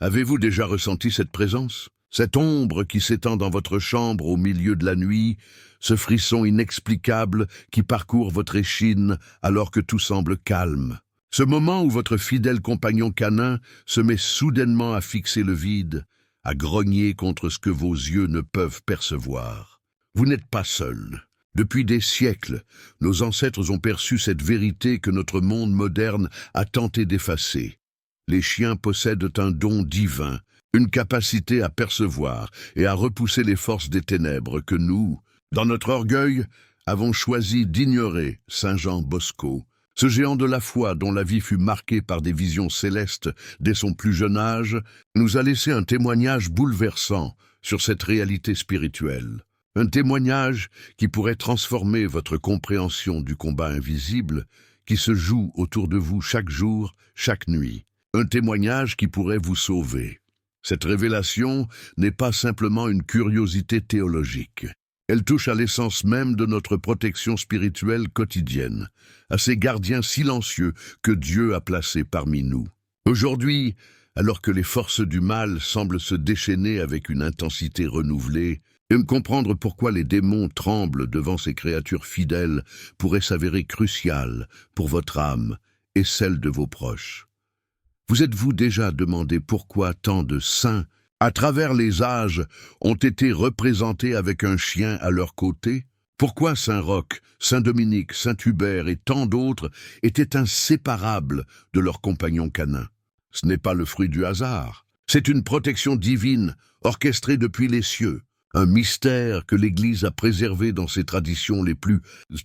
Avez-vous déjà ressenti cette présence? Cette ombre qui s'étend dans votre chambre au milieu de la nuit, ce frisson inexplicable qui parcourt votre échine alors que tout semble calme. Ce moment où votre fidèle compagnon canin se met soudainement à fixer le vide, à grogner contre ce que vos yeux ne peuvent percevoir. Vous n'êtes pas seul. Depuis des siècles, nos ancêtres ont perçu cette vérité que notre monde moderne a tenté d'effacer. Les chiens possèdent un don divin, une capacité à percevoir et à repousser les forces des ténèbres que nous, dans notre orgueil, avons choisi d'ignorer. Saint Jean Bosco, ce géant de la foi dont la vie fut marquée par des visions célestes dès son plus jeune âge, nous a laissé un témoignage bouleversant sur cette réalité spirituelle. Un témoignage qui pourrait transformer votre compréhension du combat invisible qui se joue autour de vous chaque jour, chaque nuit. Un témoignage qui pourrait vous sauver. Cette révélation n'est pas simplement une curiosité théologique. Elle touche à l'essence même de notre protection spirituelle quotidienne, à ces gardiens silencieux que Dieu a placés parmi nous. Aujourd'hui, alors que les forces du mal semblent se déchaîner avec une intensité renouvelée, comprendre pourquoi les démons tremblent devant ces créatures fidèles pourrait s'avérer crucial pour votre âme et celle de vos proches. Vous êtes-vous déjà demandé pourquoi tant de saints, à travers les âges, ont été représentés avec un chien à leur côté? Pourquoi Saint Roch, Saint Dominique, Saint Hubert et tant d'autres étaient inséparables de leurs compagnons canins? Ce n'est pas le fruit du hasard. C'est une protection divine, orchestrée depuis les cieux. Un mystère que l'Église a préservé dans ses traditions les plus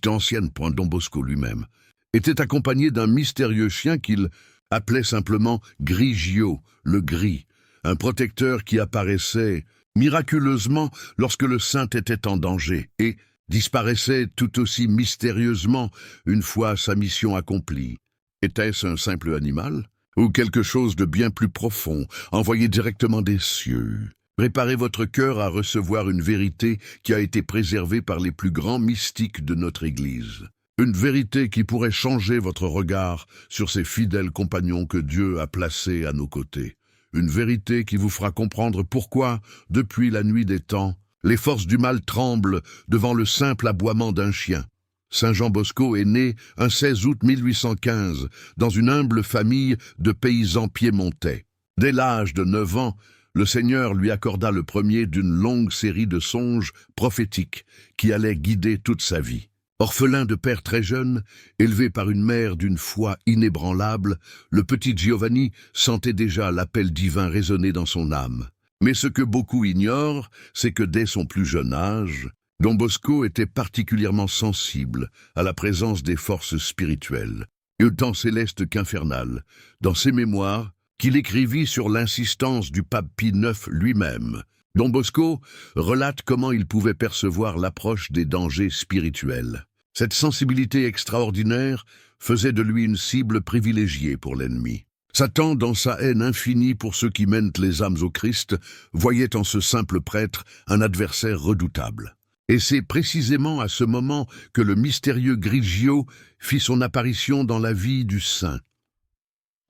anciennes. Don Bosco lui-même était accompagné d'un mystérieux chien qu'il appelait simplement Grigio, le gris, un protecteur qui apparaissait miraculeusement lorsque le saint était en danger et disparaissait tout aussi mystérieusement une fois sa mission accomplie. Était-ce un simple animal ou quelque chose de bien plus profond, envoyé directement des cieux? Préparez votre cœur à recevoir une vérité qui a été préservée par les plus grands mystiques de notre Église. Une vérité qui pourrait changer votre regard sur ces fidèles compagnons que Dieu a placés à nos côtés. Une vérité qui vous fera comprendre pourquoi, depuis la nuit des temps, les forces du mal tremblent devant le simple aboiement d'un chien. Saint Jean Bosco est né un 16 août 1815 dans une humble famille de paysans piémontais. Dès l'âge de 9 ans, le Seigneur lui accorda le premier d'une longue série de songes prophétiques qui allaient guider toute sa vie. Orphelin de père très jeune, élevé par une mère d'une foi inébranlable, le petit Giovanni sentait déjà l'appel divin résonner dans son âme. Mais ce que beaucoup ignorent, c'est que dès son plus jeune âge, Don Bosco était particulièrement sensible à la présence des forces spirituelles, et autant célestes qu'infernales. Dans ses mémoires, qu'il écrivit sur l'insistance du pape Pie IX lui-même, Don Bosco relate comment il pouvait percevoir l'approche des dangers spirituels. Cette sensibilité extraordinaire faisait de lui une cible privilégiée pour l'ennemi. Satan, dans sa haine infinie pour ceux qui mènent les âmes au Christ, voyait en ce simple prêtre un adversaire redoutable. Et c'est précisément à ce moment que le mystérieux Grigio fit son apparition dans la vie du saint.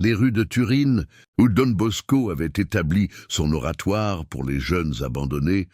Les rues de Turin, où Don Bosco avait établi son oratoire pour les jeunes abandonnés,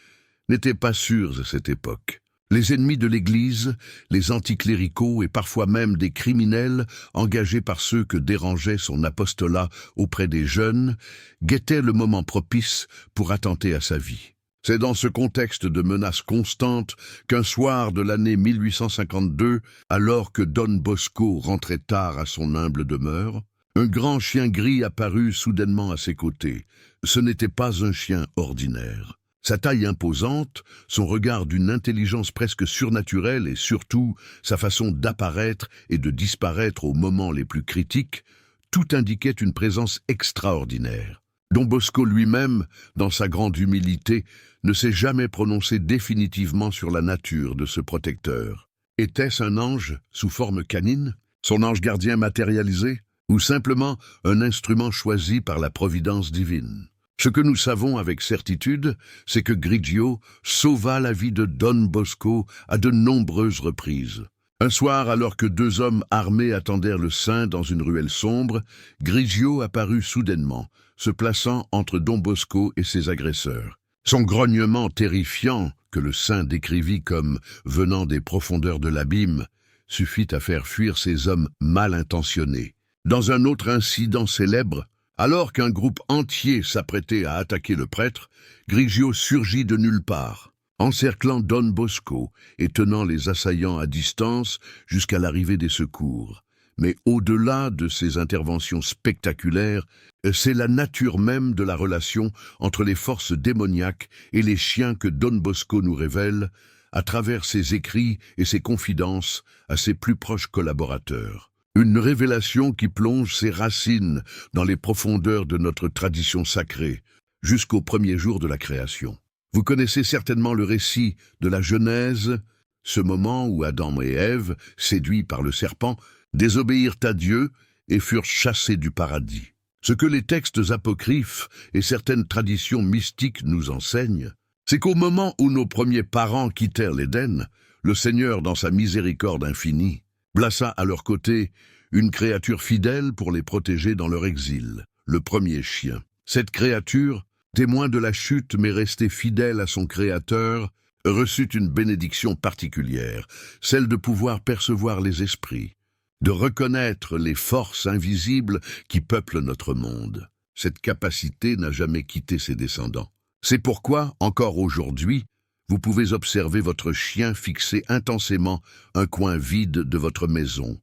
n'étaient pas sûres à cette époque. Les ennemis de l'Église, les anticléricaux et parfois même des criminels engagés par ceux que dérangeait son apostolat auprès des jeunes, guettaient le moment propice pour attenter à sa vie. C'est dans ce contexte de menaces constantes qu'un soir de l'année 1852, alors que Don Bosco rentrait tard à son humble demeure, un grand chien gris apparut soudainement à ses côtés. Ce n'était pas un chien ordinaire. Sa taille imposante, son regard d'une intelligence presque surnaturelle et surtout sa façon d'apparaître et de disparaître aux moments les plus critiques, tout indiquait une présence extraordinaire. Don Bosco lui-même, dans sa grande humilité, ne s'est jamais prononcé définitivement sur la nature de ce protecteur. Était-ce un ange sous forme canine, son ange gardien matérialisé, ou simplement un instrument choisi par la providence divine? Ce que nous savons avec certitude, c'est que Grigio sauva la vie de Don Bosco à de nombreuses reprises. Un soir, alors que deux hommes armés attendèrent le saint dans une ruelle sombre, Grigio apparut soudainement, se plaçant entre Don Bosco et ses agresseurs. Son grognement terrifiant, que le saint décrivit comme venant des profondeurs de l'abîme, suffit à faire fuir ces hommes mal intentionnés. Dans un autre incident célèbre, alors qu'un groupe entier s'apprêtait à attaquer le prêtre, Grigio surgit de nulle part, encerclant Don Bosco et tenant les assaillants à distance jusqu'à l'arrivée des secours. Mais au-delà de ces interventions spectaculaires, c'est la nature même de la relation entre les forces démoniaques et les chiens que Don Bosco nous révèle à travers ses écrits et ses confidences à ses plus proches collaborateurs. Une révélation qui plonge ses racines dans les profondeurs de notre tradition sacrée, jusqu'au premier jour de la création. Vous connaissez certainement le récit de la Genèse, ce moment où Adam et Ève, séduits par le serpent, désobéirent à Dieu et furent chassés du paradis. Ce que les textes apocryphes et certaines traditions mystiques nous enseignent, c'est qu'au moment où nos premiers parents quittèrent l'Éden, le Seigneur, dans sa miséricorde infinie, plaça à leur côté une créature fidèle pour les protéger dans leur exil, le premier chien. Cette créature, témoin de la chute mais restée fidèle à son Créateur, reçut une bénédiction particulière, celle de pouvoir percevoir les esprits, de reconnaître les forces invisibles qui peuplent notre monde. Cette capacité n'a jamais quitté ses descendants. C'est pourquoi, encore aujourd'hui, vous pouvez observer votre chien fixer intensément un coin vide de votre maison,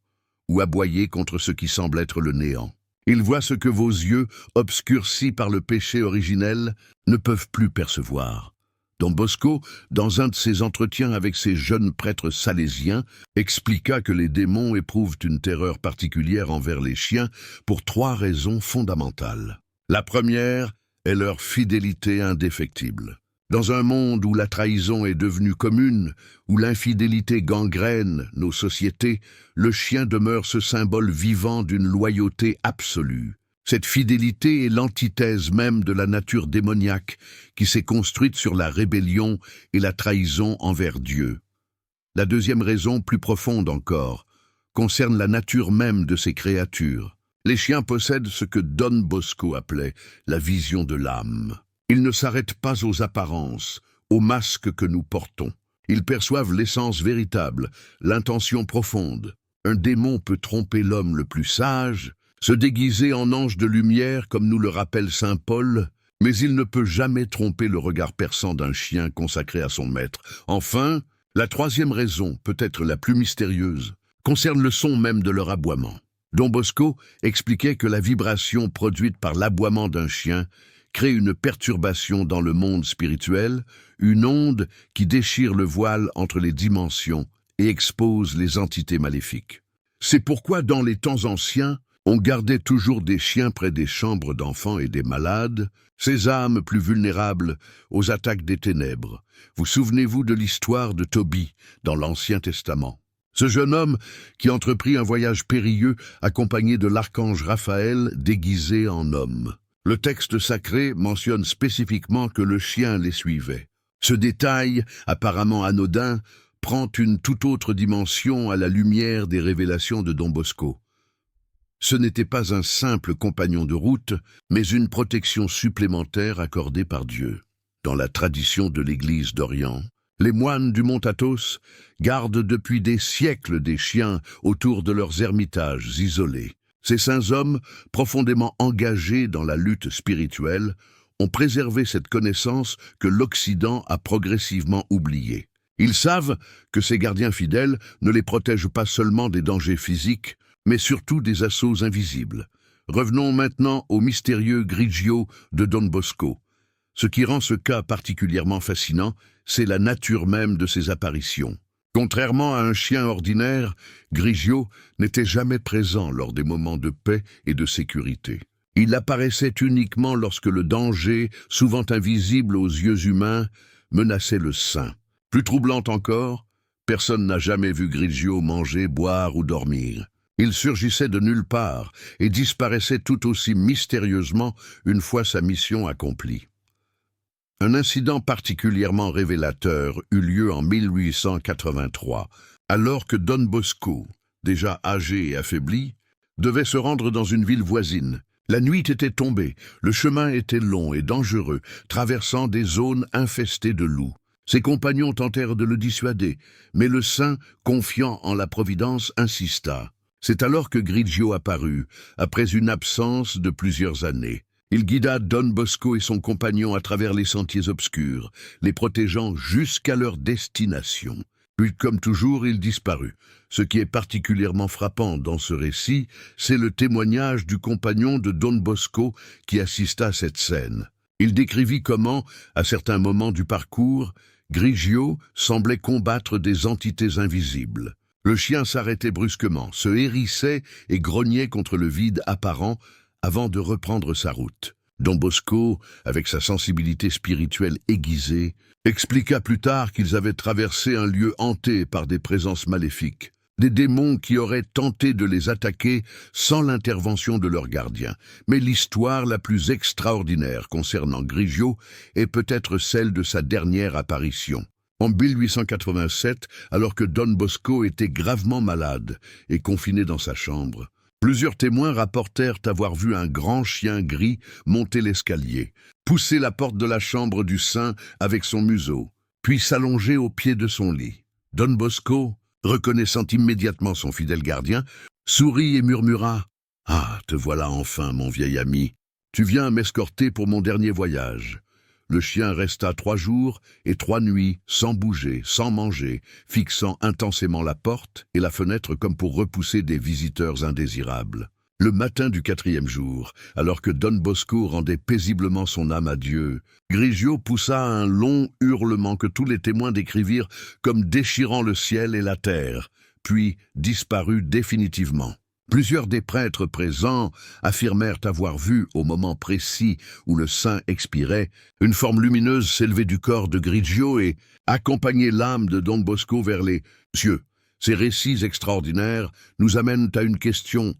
ou aboyer contre ce qui semble être le néant. Il voit ce que vos yeux, obscurcis par le péché originel, ne peuvent plus percevoir. Don Bosco, dans un de ses entretiens avec ses jeunes prêtres salésiens, expliqua que les démons éprouvent une terreur particulière envers les chiens pour 3 raisons fondamentales. La première est leur fidélité indéfectible. Dans un monde où la trahison est devenue commune, où l'infidélité gangrène nos sociétés, le chien demeure ce symbole vivant d'une loyauté absolue. Cette fidélité est l'antithèse même de la nature démoniaque qui s'est construite sur la rébellion et la trahison envers Dieu. La deuxième raison, plus profonde encore, concerne la nature même de ces créatures. Les chiens possèdent ce que Don Bosco appelait la vision de l'âme. Ils ne s'arrêtent pas aux apparences, aux masques que nous portons. Ils perçoivent l'essence véritable, l'intention profonde. Un démon peut tromper l'homme le plus sage, se déguiser en ange de lumière comme nous le rappelle saint Paul, mais il ne peut jamais tromper le regard perçant d'un chien consacré à son maître. Enfin, la troisième raison, peut-être la plus mystérieuse, concerne le son même de leur aboiement. Don Bosco expliquait que la vibration produite par l'aboiement d'un chien crée une perturbation dans le monde spirituel, une onde qui déchire le voile entre les dimensions et expose les entités maléfiques. C'est pourquoi dans les temps anciens, on gardait toujours des chiens près des chambres d'enfants et des malades, ces âmes plus vulnérables aux attaques des ténèbres. Vous souvenez-vous de l'histoire de Tobie dans l'Ancien Testament? Ce jeune homme qui entreprit un voyage périlleux accompagné de l'archange Raphaël déguisé en homme. Le texte sacré mentionne spécifiquement que le chien les suivait. Ce détail, apparemment anodin, prend une toute autre dimension à la lumière des révélations de Don Bosco. Ce n'était pas un simple compagnon de route, mais une protection supplémentaire accordée par Dieu. Dans la tradition de l'Église d'Orient, les moines du mont Athos gardent depuis des siècles des chiens autour de leurs ermitages isolés. Ces saints hommes, profondément engagés dans la lutte spirituelle, ont préservé cette connaissance que l'Occident a progressivement oubliée. Ils savent que ces gardiens fidèles ne les protègent pas seulement des dangers physiques, mais surtout des assauts invisibles. Revenons maintenant au mystérieux Grigio de Don Bosco. Ce qui rend ce cas particulièrement fascinant, c'est la nature même de ces apparitions. Contrairement à un chien ordinaire, Grigio n'était jamais présent lors des moments de paix et de sécurité. Il apparaissait uniquement lorsque le danger, souvent invisible aux yeux humains, menaçait le saint. Plus troublant encore, personne n'a jamais vu Grigio manger, boire ou dormir. Il surgissait de nulle part et disparaissait tout aussi mystérieusement une fois sa mission accomplie. Un incident particulièrement révélateur eut lieu en 1883, alors que Don Bosco, déjà âgé et affaibli, devait se rendre dans une ville voisine, La nuit était tombée, le chemin était long et dangereux, traversant des zones infestées de loups. Ses compagnons tentèrent de le dissuader, mais le saint, confiant en la providence, insista. C'est alors que Grigio apparut, après une absence de plusieurs années. Il guida Don Bosco et son compagnon à travers les sentiers obscurs, les protégeant jusqu'à leur destination. Puis, comme toujours, il disparut. Ce qui est particulièrement frappant dans ce récit, c'est le témoignage du compagnon de Don Bosco qui assista à cette scène. Il décrivit comment, à certains moments du parcours, Grigio semblait combattre des entités invisibles. Le chien s'arrêtait brusquement, se hérissait et grognait contre le vide apparent avant de reprendre sa route. Don Bosco, avec sa sensibilité spirituelle aiguisée, expliqua plus tard qu'ils avaient traversé un lieu hanté par des présences maléfiques, des démons qui auraient tenté de les attaquer sans l'intervention de leurs gardiens. Mais l'histoire la plus extraordinaire concernant Grigio est peut-être celle de sa dernière apparition. En 1887, alors que Don Bosco était gravement malade et confiné dans sa chambre, plusieurs témoins rapportèrent avoir vu un grand chien gris monter l'escalier, pousser la porte de la chambre du saint avec son museau, puis s'allonger au pied de son lit. Don Bosco, reconnaissant immédiatement son fidèle gardien, sourit et murmura « Ah, te voilà enfin, mon vieil ami. Tu viens m'escorter pour mon dernier voyage. » Le chien resta 3 jours et 3 nuits sans bouger, sans manger, fixant intensément la porte et la fenêtre comme pour repousser des visiteurs indésirables. Le matin du 4e jour, alors que Don Bosco rendait paisiblement son âme à Dieu, Grigio poussa un long hurlement que tous les témoins décrivirent comme déchirant le ciel et la terre, puis disparut définitivement. Plusieurs des prêtres présents affirmèrent avoir vu, au moment précis où le saint expirait, une forme lumineuse s'élever du corps de Grigio et accompagner l'âme de Don Bosco vers les cieux. Ces récits extraordinaires nous amènent à une question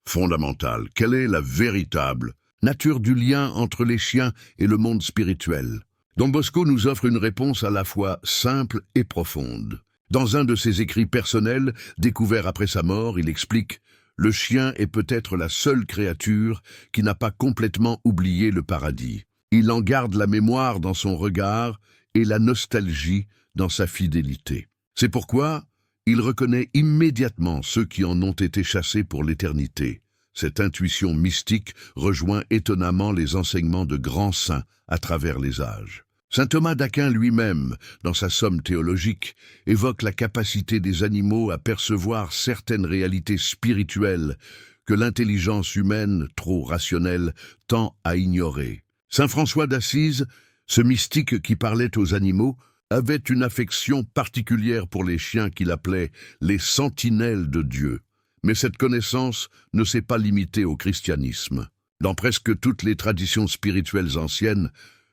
fondamentale. Quelle est la véritable nature du lien entre les chiens et le monde spirituel? Don Bosco nous offre une réponse à la fois simple et profonde. Dans un de ses écrits personnels, découverts après sa mort, il explique « Le chien est peut-être la seule créature qui n'a pas complètement oublié le paradis. Il en garde la mémoire dans son regard et la nostalgie dans sa fidélité. C'est pourquoi il reconnaît immédiatement ceux qui en ont été chassés pour l'éternité. » Cette intuition mystique rejoint étonnamment les enseignements de grands saints à travers les âges. Saint Thomas d'Aquin lui-même, dans sa Somme théologique, évoque la capacité des animaux à percevoir certaines réalités spirituelles que l'intelligence humaine, trop rationnelle, tend à ignorer. Saint François d'Assise, ce mystique qui parlait aux animaux, avait une affection particulière pour les chiens qu'il appelait les sentinelles de Dieu. Mais cette connaissance ne s'est pas limitée au christianisme. Dans presque toutes les traditions spirituelles anciennes,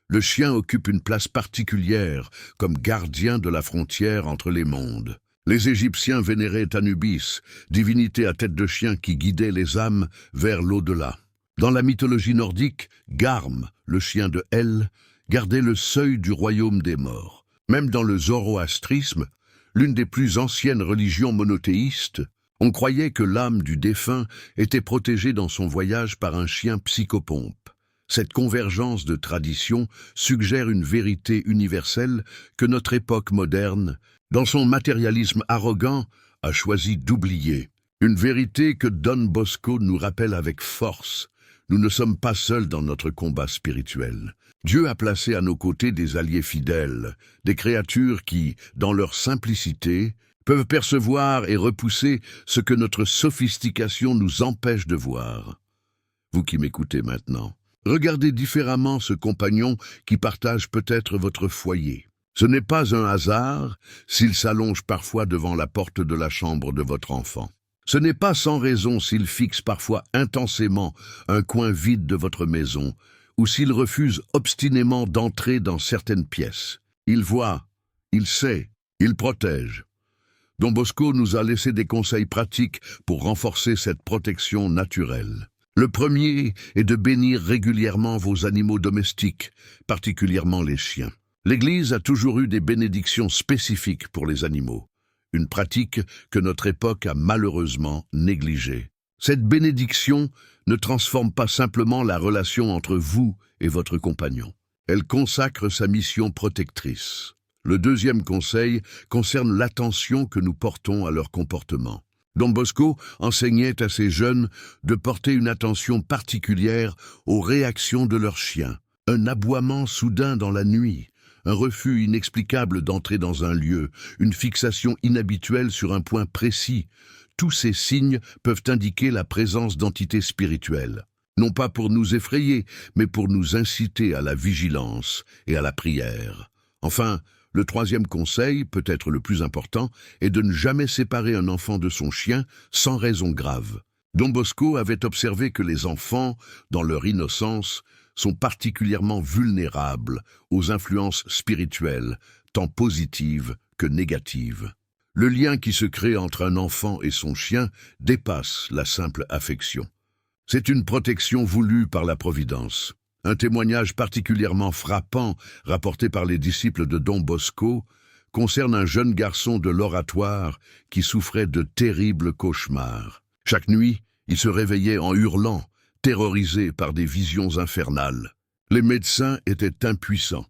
le chien occupe une place particulière comme gardien de la frontière entre les mondes. Les Égyptiens vénéraient Anubis, divinité à tête de chien qui guidait les âmes vers l'au-delà. Dans la mythologie nordique, Garm, le chien de Hel, gardait le seuil du royaume des morts. Même dans le zoroastrisme, l'une des plus anciennes religions monothéistes, on croyait que l'âme du défunt était protégée dans son voyage par un chien psychopompe. Cette convergence de traditions suggère une vérité universelle que notre époque moderne, dans son matérialisme arrogant, a choisi d'oublier. Une vérité que Don Bosco nous rappelle avec force. Nous ne sommes pas seuls dans notre combat spirituel. Dieu a placé à nos côtés des alliés fidèles, des créatures qui, dans leur simplicité, peuvent percevoir et repousser ce que notre sophistication nous empêche de voir. Vous qui m'écoutez maintenant, regardez différemment ce compagnon qui partage peut-être votre foyer. Ce n'est pas un hasard s'il s'allonge parfois devant la porte de la chambre de votre enfant. Ce n'est pas sans raison s'il fixe parfois intensément un coin vide de votre maison ou s'il refuse obstinément d'entrer dans certaines pièces. Il voit, il sait, il protège. Don Bosco nous a laissé des conseils pratiques pour renforcer cette protection naturelle. Le premier est de bénir régulièrement vos animaux domestiques, particulièrement les chiens. L'Église a toujours eu des bénédictions spécifiques pour les animaux, une pratique que notre époque a malheureusement négligée. Cette bénédiction ne transforme pas simplement la relation entre vous et votre compagnon. Elle consacre sa mission protectrice. Le deuxième conseil concerne l'attention que nous portons à leur comportement. Don Bosco enseignait à ses jeunes de porter une attention particulière aux réactions de leurs chiens. Un aboiement soudain dans la nuit, un refus inexplicable d'entrer dans un lieu, une fixation inhabituelle sur un point précis, tous ces signes peuvent indiquer la présence d'entités spirituelles. Non pas pour nous effrayer, mais pour nous inciter à la vigilance et à la prière. Enfin, le troisième conseil, peut-être le plus important, est de ne jamais séparer un enfant de son chien sans raison grave. Don Bosco avait observé que les enfants, dans leur innocence, sont particulièrement vulnérables aux influences spirituelles, tant positives que négatives. Le lien qui se crée entre un enfant et son chien dépasse la simple affection. C'est une protection voulue par la Providence. Un témoignage particulièrement frappant, rapporté par les disciples de Don Bosco, concerne un jeune garçon de l'Oratoire qui souffrait de terribles cauchemars. Chaque nuit, il se réveillait en hurlant, terrorisé par des visions infernales. Les médecins étaient impuissants.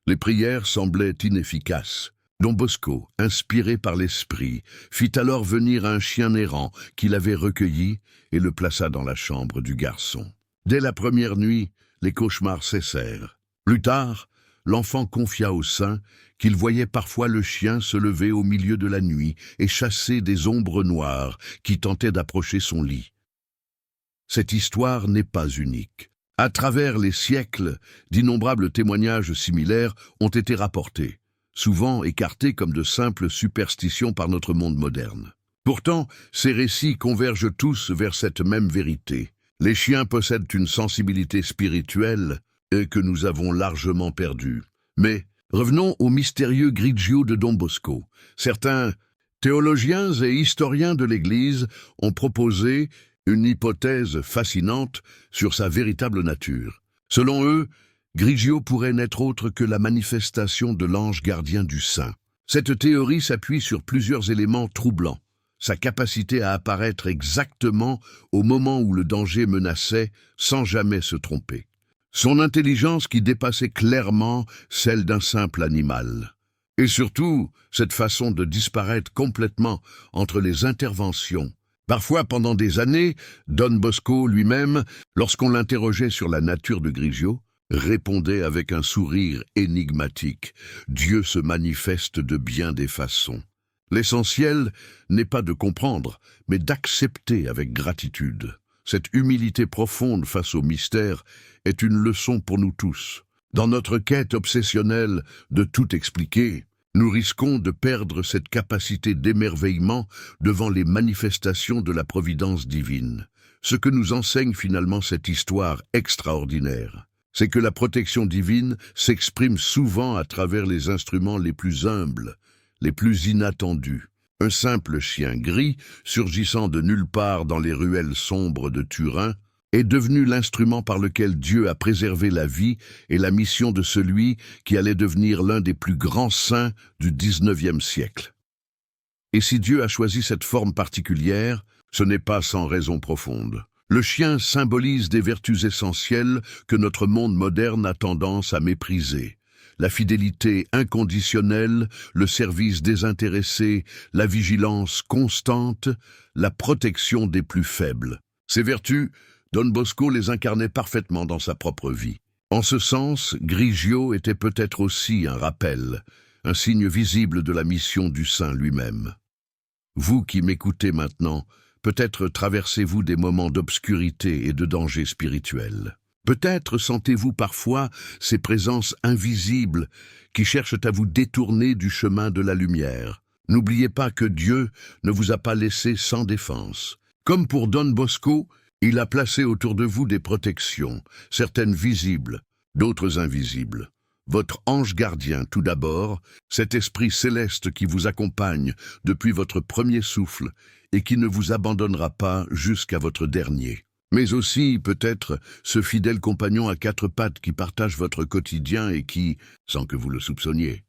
Les prières semblaient inefficaces. Don Bosco, inspiré par l'esprit, fit alors venir un chien errant qu'il avait recueilli et le plaça dans la chambre du garçon. Dès la première nuit, les cauchemars cessèrent. Plus tard, l'enfant confia au saint qu'il voyait parfois le chien se lever au milieu de la nuit et chasser des ombres noires qui tentaient d'approcher son lit. Cette histoire n'est pas unique. À travers les siècles, d'innombrables témoignages similaires ont été rapportés, souvent écartés comme de simples superstitions par notre monde moderne. Pourtant, ces récits convergent tous vers cette même vérité. Les chiens possèdent une sensibilité spirituelle que nous avons largement perdue. Mais revenons au mystérieux Grigio de Don Bosco. Certains théologiens et historiens de l'Église ont proposé une hypothèse fascinante sur sa véritable nature. Selon eux, Grigio pourrait n'être autre que la manifestation de l'ange gardien du saint. Cette théorie s'appuie sur plusieurs éléments troublants. Sa capacité à apparaître exactement au moment où le danger menaçait sans jamais se tromper. Son intelligence qui dépassait clairement celle d'un simple animal. Et surtout, cette façon de disparaître complètement entre les interventions. Parfois, pendant des années, Don Bosco lui-même, lorsqu'on l'interrogeait sur la nature de Grigio, répondait avec un sourire énigmatique. Dieu se manifeste de bien des façons. L'essentiel n'est pas de comprendre, mais d'accepter avec gratitude. Cette humilité profonde face au mystère est une leçon pour nous tous. Dans notre quête obsessionnelle de tout expliquer, nous risquons de perdre cette capacité d'émerveillement devant les manifestations de la providence divine. Ce que nous enseigne finalement cette histoire extraordinaire, c'est que la protection divine s'exprime souvent à travers les instruments les plus humbles, les plus inattendus. Un simple chien gris, surgissant de nulle part dans les ruelles sombres de Turin, est devenu l'instrument par lequel Dieu a préservé la vie et la mission de celui qui allait devenir l'un des plus grands saints du XIXe siècle. Et si Dieu a choisi cette forme particulière, ce n'est pas sans raison profonde. Le chien symbolise des vertus essentielles que notre monde moderne a tendance à mépriser. La fidélité inconditionnelle, le service désintéressé, la vigilance constante, la protection des plus faibles. Ces vertus, Don Bosco les incarnait parfaitement dans sa propre vie. En ce sens, Grigio était peut-être aussi un rappel, un signe visible de la mission du saint lui-même. Vous qui m'écoutez maintenant, peut-être traversez-vous des moments d'obscurité et de danger spirituel. Peut-être sentez-vous parfois ces présences invisibles qui cherchent à vous détourner du chemin de la lumière. N'oubliez pas que Dieu ne vous a pas laissé sans défense. Comme pour Don Bosco, il a placé autour de vous des protections, certaines visibles, d'autres invisibles. Votre ange gardien, tout d'abord, cet esprit céleste qui vous accompagne depuis votre premier souffle et qui ne vous abandonnera pas jusqu'à votre dernier. Mais aussi, peut-être, ce fidèle compagnon à quatre pattes qui partage votre quotidien et qui, sans que vous le soupçonniez,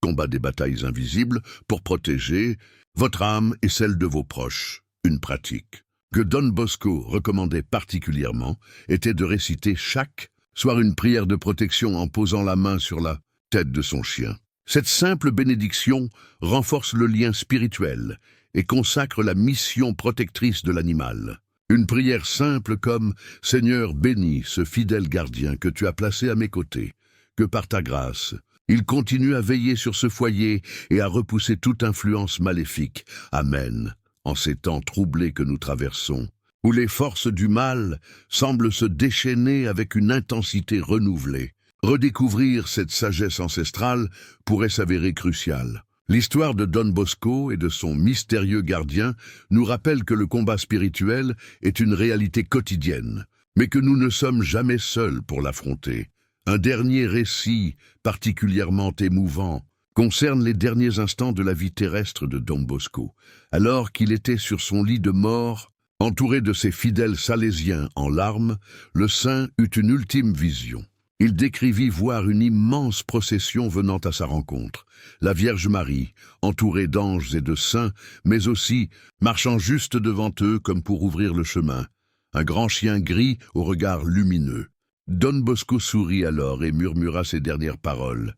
combat des batailles invisibles pour protéger votre âme et celle de vos proches. Une pratique. que Don Bosco recommandait particulièrement était de réciter chaque soir une prière de protection en posant la main sur la tête de son chien. Cette simple bénédiction renforce le lien spirituel et consacre la mission protectrice de l'animal. Une prière simple comme « Seigneur, bénis ce fidèle gardien que tu as placé à mes côtés, que par ta grâce, il continue à veiller sur ce foyer et à repousser toute influence maléfique. Amen. » En ces temps troublés que nous traversons, où les forces du mal semblent se déchaîner avec une intensité renouvelée, redécouvrir cette sagesse ancestrale pourrait s'avérer crucial. L'histoire de Don Bosco et de son mystérieux gardien nous rappelle que le combat spirituel est une réalité quotidienne, mais que nous ne sommes jamais seuls pour l'affronter. Un dernier récit particulièrement émouvant concerne les derniers instants de la vie terrestre de Don Bosco, alors qu'il était sur son lit de mort, entouré de ses fidèles salésiens en larmes. Le saint eut une ultime vision. Il décrivit voir une immense procession venant à sa rencontre, la Vierge Marie, entourée d'anges et de saints, mais aussi marchant juste devant eux comme pour ouvrir le chemin, un grand chien gris au regard lumineux. Don Bosco sourit alors et murmura ces dernières paroles.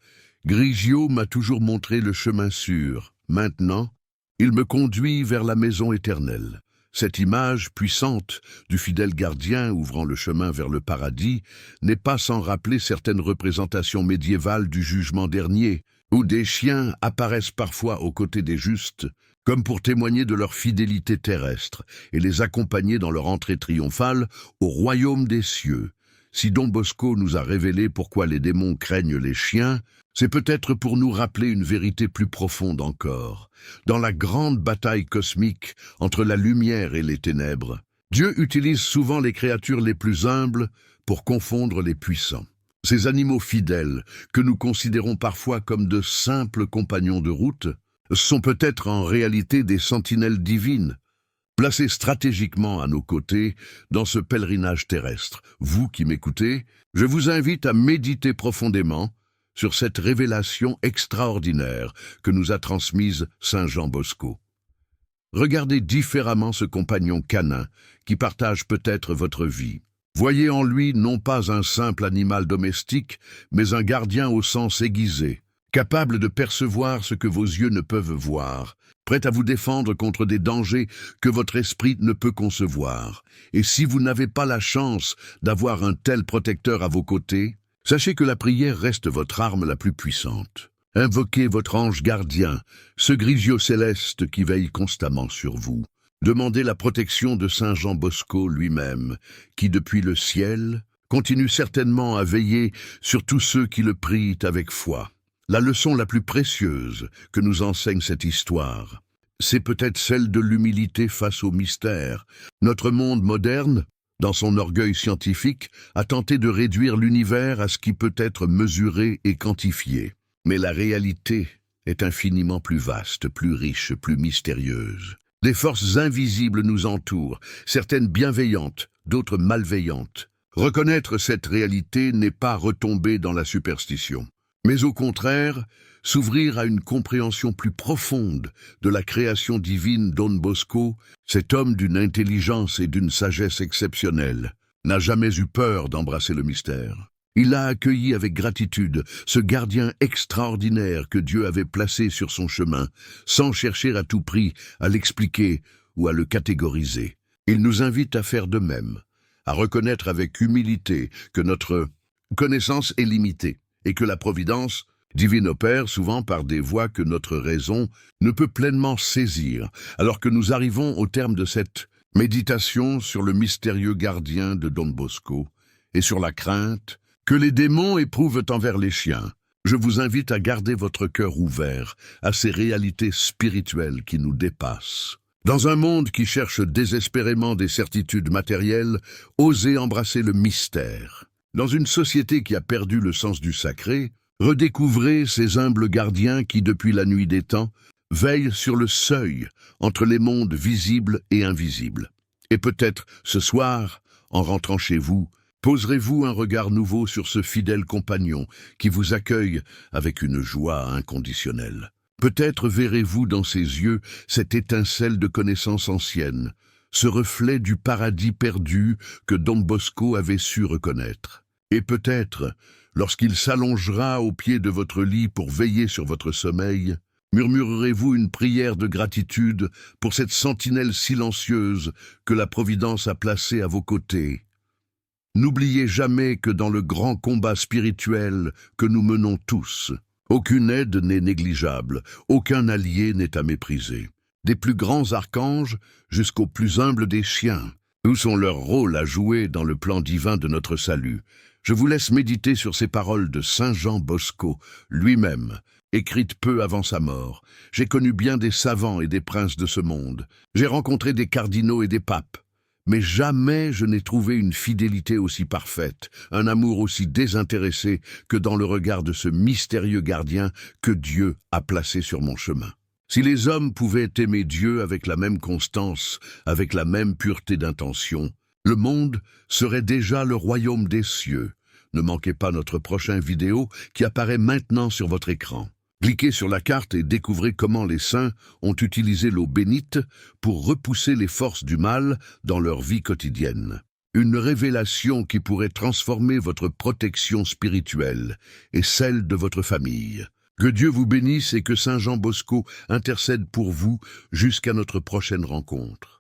« Grigio m'a toujours montré le chemin sûr. Maintenant, il me conduit vers la maison éternelle. » Cette image puissante du fidèle gardien ouvrant le chemin vers le paradis n'est pas sans rappeler certaines représentations médiévales du jugement dernier, où des chiens apparaissent parfois aux côtés des justes, comme pour témoigner de leur fidélité terrestre et les accompagner dans leur entrée triomphale au royaume des cieux. Si Don Bosco nous a révélé pourquoi les démons craignent les chiens, c'est peut-être pour nous rappeler une vérité plus profonde encore. Dans la grande bataille cosmique entre la lumière et les ténèbres, Dieu utilise souvent les créatures les plus humbles pour confondre les puissants. Ces animaux fidèles, que nous considérons parfois comme de simples compagnons de route, sont peut-être en réalité des sentinelles divines, placées stratégiquement à nos côtés dans ce pèlerinage terrestre. Vous qui m'écoutez, je vous invite à méditer profondément sur cette révélation extraordinaire que nous a transmise Saint Jean Bosco. Regardez différemment ce compagnon canin qui partage peut-être votre vie. Voyez en lui non pas un simple animal domestique, mais un gardien au sens aiguisé, capable de percevoir ce que vos yeux ne peuvent voir, prêt à vous défendre contre des dangers que votre esprit ne peut concevoir. Et si vous n'avez pas la chance d'avoir un tel protecteur à vos côtés, sachez que la prière reste votre arme la plus puissante. Invoquez votre ange gardien, ce Grigio céleste qui veille constamment sur vous. Demandez la protection de Saint Jean Bosco lui-même, qui depuis le ciel continue certainement à veiller sur tous ceux qui le prient avec foi. La leçon la plus précieuse que nous enseigne cette histoire, c'est peut-être celle de l'humilité face au mystère. Notre monde moderne, dans son orgueil scientifique, a tenté de réduire l'univers à ce qui peut être mesuré et quantifié. Mais la réalité est infiniment plus vaste, plus riche, plus mystérieuse. Des forces invisibles nous entourent, certaines bienveillantes, d'autres malveillantes. Reconnaître cette réalité n'est pas retomber dans la superstition, mais au contraire, s'ouvrir à une compréhension plus profonde de la création divine. Don Bosco, cet homme d'une intelligence et d'une sagesse exceptionnelles, n'a jamais eu peur d'embrasser le mystère. Il a accueilli avec gratitude ce gardien extraordinaire que Dieu avait placé sur son chemin, sans chercher à tout prix à l'expliquer ou à le catégoriser. Il nous invite à faire de même, à reconnaître avec humilité que notre connaissance est limitée et que la providence divine opère souvent par des voies que notre raison ne peut pleinement saisir. Alors que nous arrivons au terme de cette méditation sur le mystérieux gardien de Don Bosco et sur la crainte que les démons éprouvent envers les chiens, je vous invite à garder votre cœur ouvert à ces réalités spirituelles qui nous dépassent. Dans un monde qui cherche désespérément des certitudes matérielles, osez embrasser le mystère. Dans une société qui a perdu le sens du sacré, redécouvrez ces humbles gardiens qui, depuis la nuit des temps, veillent sur le seuil entre les mondes visibles et invisibles. Et peut-être, ce soir, en rentrant chez vous, poserez-vous un regard nouveau sur ce fidèle compagnon qui vous accueille avec une joie inconditionnelle. Peut-être verrez-vous dans ses yeux cette étincelle de connaissance ancienne, ce reflet du paradis perdu que Don Bosco avait su reconnaître. Et peut-être, lorsqu'il s'allongera au pied de votre lit pour veiller sur votre sommeil, murmurerez-vous une prière de gratitude pour cette sentinelle silencieuse que la Providence a placée à vos côtés. N'oubliez jamais que dans le grand combat spirituel que nous menons tous, aucune aide n'est négligeable, aucun allié n'est à mépriser. Des plus grands archanges jusqu'aux plus humbles des chiens, tous ont leur rôle à jouer dans le plan divin de notre salut. Je vous laisse méditer sur ces paroles de Saint Jean Bosco, lui-même, écrites peu avant sa mort. J'ai connu bien des savants et des princes de ce monde. J'ai rencontré des cardinaux et des papes. Mais jamais je n'ai trouvé une fidélité aussi parfaite, un amour aussi désintéressé que dans le regard de ce mystérieux gardien que Dieu a placé sur mon chemin. Si les hommes pouvaient aimer Dieu avec la même constance, avec la même pureté d'intention, le monde serait déjà le royaume des cieux. Ne manquez pas notre prochaine vidéo qui apparaît maintenant sur votre écran. Cliquez sur la carte et découvrez comment les saints ont utilisé l'eau bénite pour repousser les forces du mal dans leur vie quotidienne. Une révélation qui pourrait transformer votre protection spirituelle et celle de votre famille. Que Dieu vous bénisse et que Saint Jean Bosco intercède pour vous jusqu'à notre prochaine rencontre.